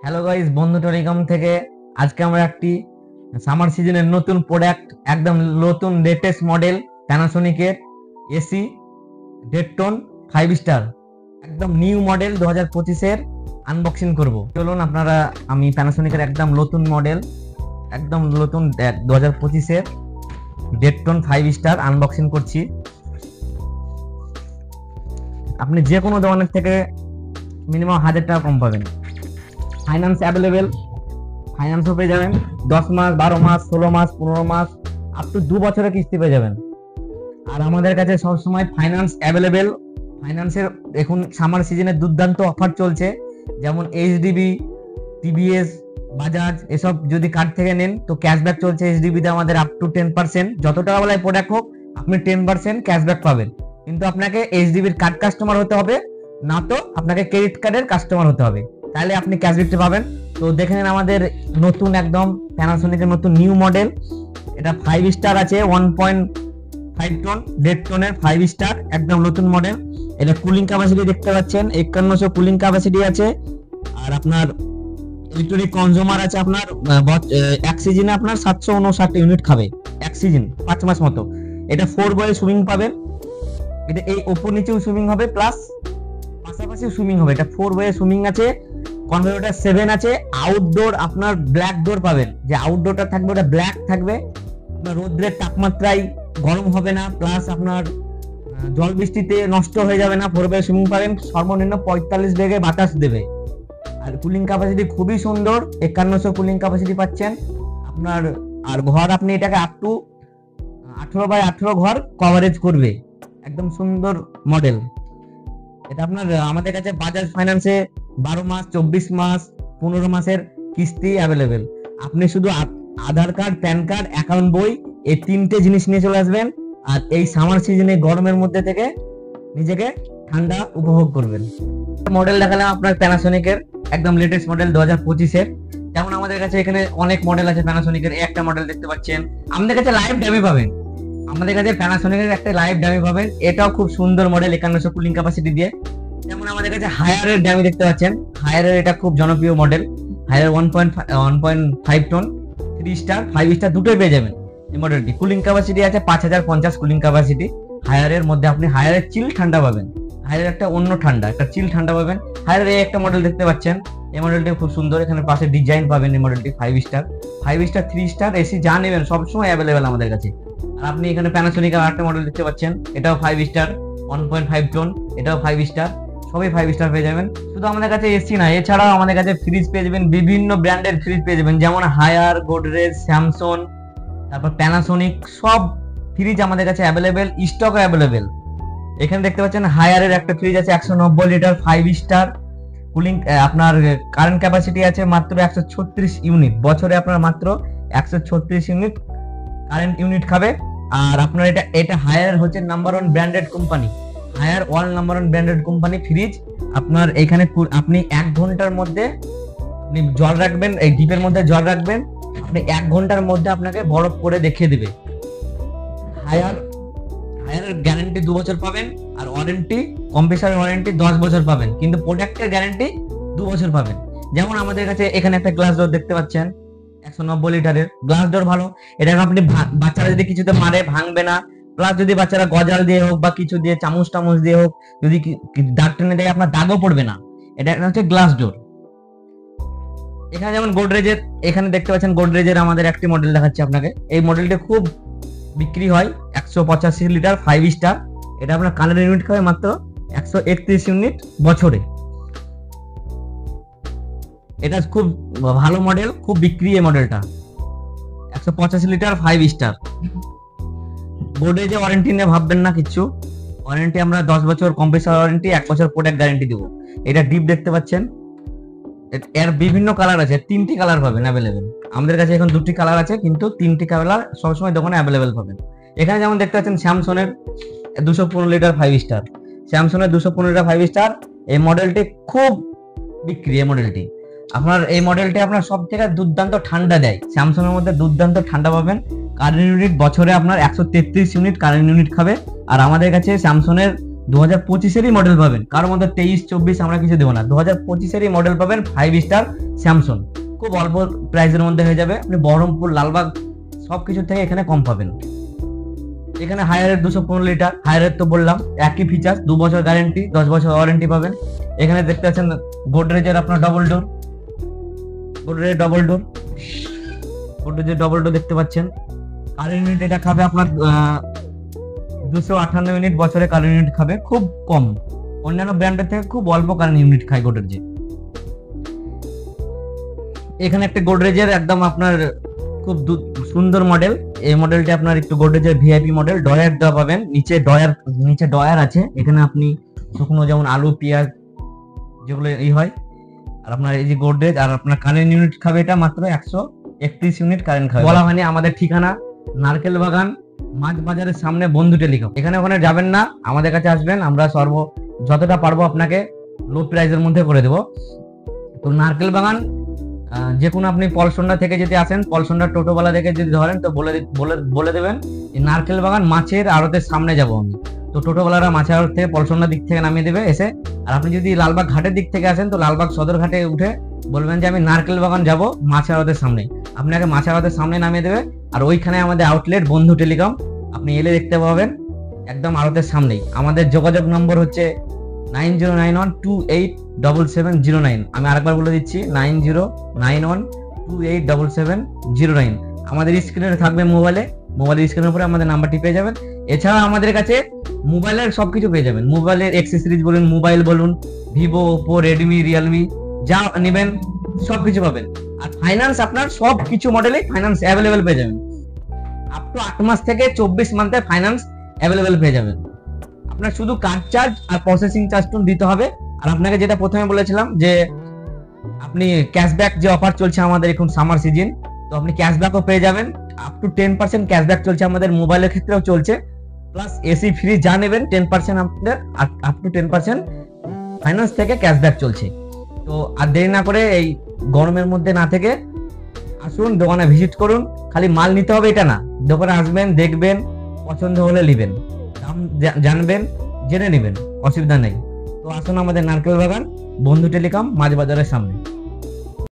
Hello guys, বন্ধু telecom থেকে আজকে আমরা একটি সামার সিজনের নতুন প্রোডাক্ট, একদম নতুন লেটেস্ট মডেল প্যানাসোনিকের এসি ডেডটোন 5 স্টার, একদম নিউ মডেল 2025-এর আনবক্সিং করব। চলুন আপনারা, আমি প্যানাসোনিকের একদম নতুন মডেল, একদম নতুন 2025-এর ডেডটোন 5 স্টার আনবক্সিং করছি। আপনি যে কোনো দোকানের থেকে মিনিমাম 1000 টাকা কম পাবেন। ফাইন্যান্স অ্যাভেলেবেল, ফাইন্যান্সও পেয়ে যাবেন। 10 মাস, 12 মাস, 16 মাস, 15 মাস, আপ টু 2 বছরের কিস্তি পেয়ে যাবেন। আর আমাদের কাছে সবসময় ফাইন্যান্স অ্যাভেলেবেল। ফাইন্যান্সের এখন সামার সিজনে দুর্দান্ত অফার চলছে, যেমন এইচডিবি, টিভিএস, বাজাজ এসব যদি কার্ড থেকে নেন তো ক্যাশব্যাক চলছে। এইচডিবিতে আমাদের আপ টু 10%, যত টাকা বেলায় প্রোডাক্ট হোক আপনি 10% ক্যাশব্যাক পাবেন। কিন্তু আপনাকে এইচডিবির কার্ড কাস্টমার হতে হবে, না তো আপনাকে ক্রেডিট কার্ডের কাস্টমার হতে হবে, তাহলে আপনি ক্যাশব্যাকটা পাবেন। তো দেখে নিন আমাদের নতুন একদম প্যানাসোনিকের নতুন নিউ মডেল। এটা 5 স্টার আছে, 1.5 টন ডেডটোনের 5 স্টার, একদম নতুন মডেল। এটা কুলিং ক্যাপাসিটি দেখতে পাচ্ছেন 5100 কুলিং ক্যাপাসিটি আছে। আর আপনার ইলেকট্রনিক কনজিউমার আছে আপনার এক সিজনে আপনার 759 ইউনিট খাবে, এক সিজন 5 মাস মতো। এটা 4 ওয়ে সুইং পাবেন। এটা এই ওপর নিচেও সুইং হবে, প্লাস পাশাপাশি সুইমিং হবে। এটা 4 ওয়ে সুইমিং আছে, কনভার্টার 7 আছে। আউটডোর আপনার ব্ল্যাক ডোর পাবেন, যে আউটডোরটা থাকবে ওটা ব্ল্যাক থাকবে। আপনার রোদ্রের তাপমাত্রায় গরম হবে না, প্লাস আপনার জল বৃষ্টিতে নষ্ট হয়ে যাবে না। 4 ওয়ে সুইমিং পাবেন, সর্বনিম্ন 45 বেগে বাতাস দেবে। আর কুলিং ক্যাপাসিটি খুবই সুন্দর, 5100 কুলিং ক্যাপাসিটি পাচ্ছেন আপনার। আর ঘর আপনি এটাকে আপ টু 18x18 ঘর কভারেজ করবে, একদম সুন্দর মডেল। এটা আপনার আমাদের কাছে বাজাজ ফাইন্যান্সে 12 মাস, 24 মাস, 15 মাসের কিস্তি অ্যাভেলেবেল। আপনি শুধু আধার কার্ড, প্যান কার্ড, অ্যাকাউন্ট বই, এই 3টে জিনিস নিয়ে চলে আসবেন। আর এই সামার সিজনে গরমের মধ্যে থেকে নিজেকে ঠান্ডা উপভোগ করবেন। মডেল দেখালাম আপনার প্যানাসোনিকের একদম লেটেস্ট মডেল 2025-এর। যেমন আমাদের কাছে এখানে অনেক মডেল আছে প্যানাসোনিকের। একটা মডেল দেখতে পাচ্ছেন, আমাদের কাছে লাইভ ড্যামি পাবেন। আমাদের কাছে প্যানাসোনিকের একটা লাইভ ড্যামি পাবেন, এটাও খুব সুন্দর মডেল, 5100 কুলিং ক্যাপাসিটি দিয়ে। যেমন আমাদের কাছে হায়ারের ড্যামি দেখতে পাচ্ছেন, হায়ারের এটা খুব জনপ্রিয় model. Haier 1.5 tonne 3 star 5 star দুটোই পেয়ে যাবেন। এই মডেলটি কুলিং ক্যাপাসিটি আছে 5050 কুলিং ক্যাপাসিটি। হায়ারের মধ্যে আপনি হায়ারের চিল ঠান্ডা পাবেন, হায়ারের একটা অন্য ঠান্ডা, একটা চিল ঠান্ডা পাবেন। হায়ারের এই একটা মডেল দেখতে পাচ্ছেন, এই মডেলটি খুব সুন্দর। এখানে পাশে ডিজাইন পাবেন। এই মডেলটি 5 স্টার 3 স্টার এসি যা নেবেন সবসময় অ্যাভেলেবেল আমাদের কাছে। আর আপনি এখানে প্যানাসোনিকের আরেকটা মডেল দেখতে পাচ্ছেন, এটাও 5 স্টার 1.5 টন, এটাও 5 স্টার, সবই 5 স্টার পেয়ে যাবেন। শুধু আমাদের কাছে এসি না, এছাড়াও আমাদের কাছে ফ্রিজ পেয়ে যাবেন, বিভিন্ন ব্র্যান্ডের ফ্রিজ পেয়ে যাবেন, যেমন হায়ার, গোদরেজ, স্যামসং, তারপর প্যানাসোনিক, সব ফ্রিজ আমাদের কাছে অ্যাভেলেবেল, স্টক অ্যাভেলেবেল। এখানে দেখতে পাচ্ছেন হায়ারের একটা ফ্রিজ আছে 190 লিটার 5 স্টার কুলিং। আপনার কারেন্ট ক্যাপাসিটি আছে মাত্র 136 ইউনিট, বছরে আপনার মাত্র 136 ইউনিট কারেন্ট ইউনিট খাবে। আর আপনার এটা হায়ার হচ্ছে number 1 branded company, Haier world number 1 branded company fridge. আপনার এখানে আপনি 1 ঘন্টার মধ্যে আপনি জল রাখবেন, এই ডিপের মধ্যে জল রাখবেন, আপনি 1 ঘন্টার মধ্যে আপনাকে বরফ করে দেখিয়ে দেবে। হায়ারের গ্যারান্টি 2 বছর পাবেন, আর ওয়ারেন্টি, কম্প্রেসারের ওয়ারেন্টি 10 বছর পাবেন, কিন্তু প্রোডাক্টের গ্যারান্টি 2 বছর পাবেন। যেমন আমাদের কাছে এখানে একটা গ্লাস ডোর দেখতে পাচ্ছেন 190 লিটারের গ্লাস ডোর, ভালো। এটাকে আপনি বাচ্চারা যদি কিছুতে মারে ভাঙবে না, প্লাস যদি বাচ্চারা গজাল দিয়ে হোক বা কিছু দিয়ে চামচ টামচ দিয়ে হোক যদি দাগ টেনে দেয় আপনার দাগও পড়বে না। এটা হচ্ছে গ্লাস ডোর। এখানে যেমন গোদরেজের, এখানে দেখতে পাচ্ছেন গোদরেজের আমাদের একটি মডেল দেখাচ্ছি আপনাকে। এই মডেলটা খুব বিক্রি হয়, 185 লিটার 5 স্টার। এটা আপনার কালার ইউনিট খাবে মাত্র 131 ইউনিট বছরে। এটা খুব ভালো মডেল, খুব বিক্রি এই মডেলটা। 185 লিটার 5 স্টার। গোদরেজে ওয়ারেন্টি নিয়ে ভাববেন না কিছু, ওয়ারেন্টি আমরা 10 বছর কম্প্রেসার ওয়ারেন্টি, 1 বছর প্রোডাক্ট গ্যারান্টি দেবো। এটা ডিপ দেখতে পাচ্ছেন, এর বিভিন্ন কালার আছে, 3টি কালার পাবেন অ্যাভেলেবেল। আমাদের কাছে এখন 2টি কালার আছে, কিন্তু 3টি কালার সবসময় দোকানে অ্যাভেলেবেল পাবেন। এখানে যেমন দেখতে পাচ্ছেন স্যামসংয়ের 215 লিটার 5 স্টার, স্যামসংয়ের 215 লিটার 5 স্টার। এই মডেলটি খুব বিক্রি। এই মডেলটি আপনার সব থেকে দুর্দান্ত ঠান্ডা দেয়। স্যামসং এর মধ্যে দুর্দান্ত ঠান্ডা পাবেন। কারেন্ট ইউনিট বছরে আপনার 133 ইউনিট কারেন্ট ইউনিট খাবে। আর আমাদের কাছে স্যামসং এর 2025-এরই মডেল পাবেন, কার মধ্যে 23-24 আমরা কিছু দেবো না। 2025-এরই মডেল পাবেন 5 স্টার স্যামসং, খুব অল্প প্রাইসের মধ্যে হয়ে যাবে। আপনি বহরমপুর, লালবাগ সবকিছু থেকে এখানে কম পাবেন। এখানে হায়ারের 215 লিটার, হায়ারের তো বললাম একই ফিচার, 2 বছর গ্যারেন্টি, 10 বছর ওয়ারেন্টি পাবেন। এখানে দেখতে পাচ্ছেন গোদরেজের আপনার ডবল ডোর, গোদরেজের ডবল ডোর, গোদরেজের ডবল ডোর দেখতে পাচ্ছেন। কারেন্ট ইউনিট এটা খাবে আপনার 258 ইউনিট বছরে কারেন্ট ইউনিট খাবে, খুব কম। অন্যান্য ব্র্যান্ডের থেকে খুব অল্প কারেন্ট ইউনিট খায় গোদরেজে। এখানে একটা গোদরেজের একদম আপনার খুব সুন্দর মডেল, এই মডেলটা আপনার একটু গোদরেজের ভিআইপি মডেল, ডয়ার দেওয়া পাবেন, নিচে ডয়ার আছে। এখানে আপনি শুকনো যেমন আলু পেঁয়াজ যেগুলো এই হয়। আর আপনার এই যে গোদরেজ, আর আপনার কারেন্ট ইউনিট খাবে এটা মাত্র 131 ইউনিট কারেন্ট খাবে। বলা হয়নি আমাদের ঠিকানা নারকেল বাগান, মাছ বাজারের সামনে, বন্ধু টেলিকম। এখানে ওখানে যাবেন না, আমাদের কাছে আসবেন, আমরা যতটা পারবো আপনাকে লো প্রাইসের মধ্যে করে দেবো। তো নারকেল বাগান যে কোনো আপনি পলসন্ডা থেকে যদি আসেন, পলসন্ডা টোটোওয়ালা থেকে যদি ধরেন, তো বলে দেবেন এই নারকেল বাগান মাছের আড়তের সামনে যাব আমি। তো টোটোওয়ালারা মাছের আড়ত থেকে পলসন্ডার দিক থেকে নামিয়ে দেবে এসে। আর আপনি যদি লালবাগ ঘাটের দিক থেকে আসেন, তো লালবাগ সদর ঘাটে উঠে বলবেন যে আমি নারকেল বাগান যাব মাছের আড়তের সামনে, আপনাকে মাছের আড়তের সামনে নামিয়ে দেবে। আর ওইখানে আমাদের আউটলেট বন্ধু টেলিকম, আপনি এলে দেখতে পাবেন একদম আড়তের সামনেই। আমাদের যোগাযোগ নম্বর হচ্ছে 9091287709। আমি আরেকবার বলে দিচ্ছি 9091287709। আমাদের স্ক্রিনে থাকবে মোবাইলের স্ক্রিনের উপরে আমাদের নাম্বারটি পেয়ে যাবেন। এছাড়া আমাদের কাছে মোবাইলের সবকিছু পেয়ে যাবেন, মোবাইলের অ্যাক্সেসরিজ বলুন, মোবাইল বলুন, ভিভো, ওপো, রেডমি, রিয়েলমি যা নেবেন সবকিছু পাবেন। আর ফাইন্যান্স আপনার সবকিছু মডেলে ফাইন্যান্স অ্যাভেলেবেল পেয়ে যাবেন। আপ টু 8 মাস থেকে 24 মান্থের ফাইন্যান্স অ্যাভেলেবেল পেয়ে যাবেন। আপনার শুধু কার্ড চার্জ আর প্রসেসিং চার্জটুকু দিতে হবে। আর আপনাকে যেটা প্রথমে বলেছিলাম যে আপনি ক্যাশব্যাক যে অফার চলছে আমাদের এখন সামার সিজন, তো আপনি ক্যাশব্যাকও পেয়ে যাবেন। আপ টু 10% ক্যাশব্যাক চলছে আমাদের, মোবাইলের ক্ষেত্রেও চলছে। প্লাস এসি ফ্রি যা নেবেন 10% আপনাদের, আপ টু 10% ফাইন্যান্স থেকে ক্যাশব্যাক চলছে। তো আর দেরি না করে এই গরমের মধ্যে না থেকে আসুন, দোকানে ভিজিট করুন। খালি মাল নিতে হবে এটা না, দোকানে আসবেন, দেখবেন, পছন্দ হলে নেবেন, দাম জানবেন, জেনে নেবেন, অসুবিধা নেই। তো আসুন আমাদের নারকেল বাগান, বন্ধু টেলিকম, মাছ বাজারের সামনে।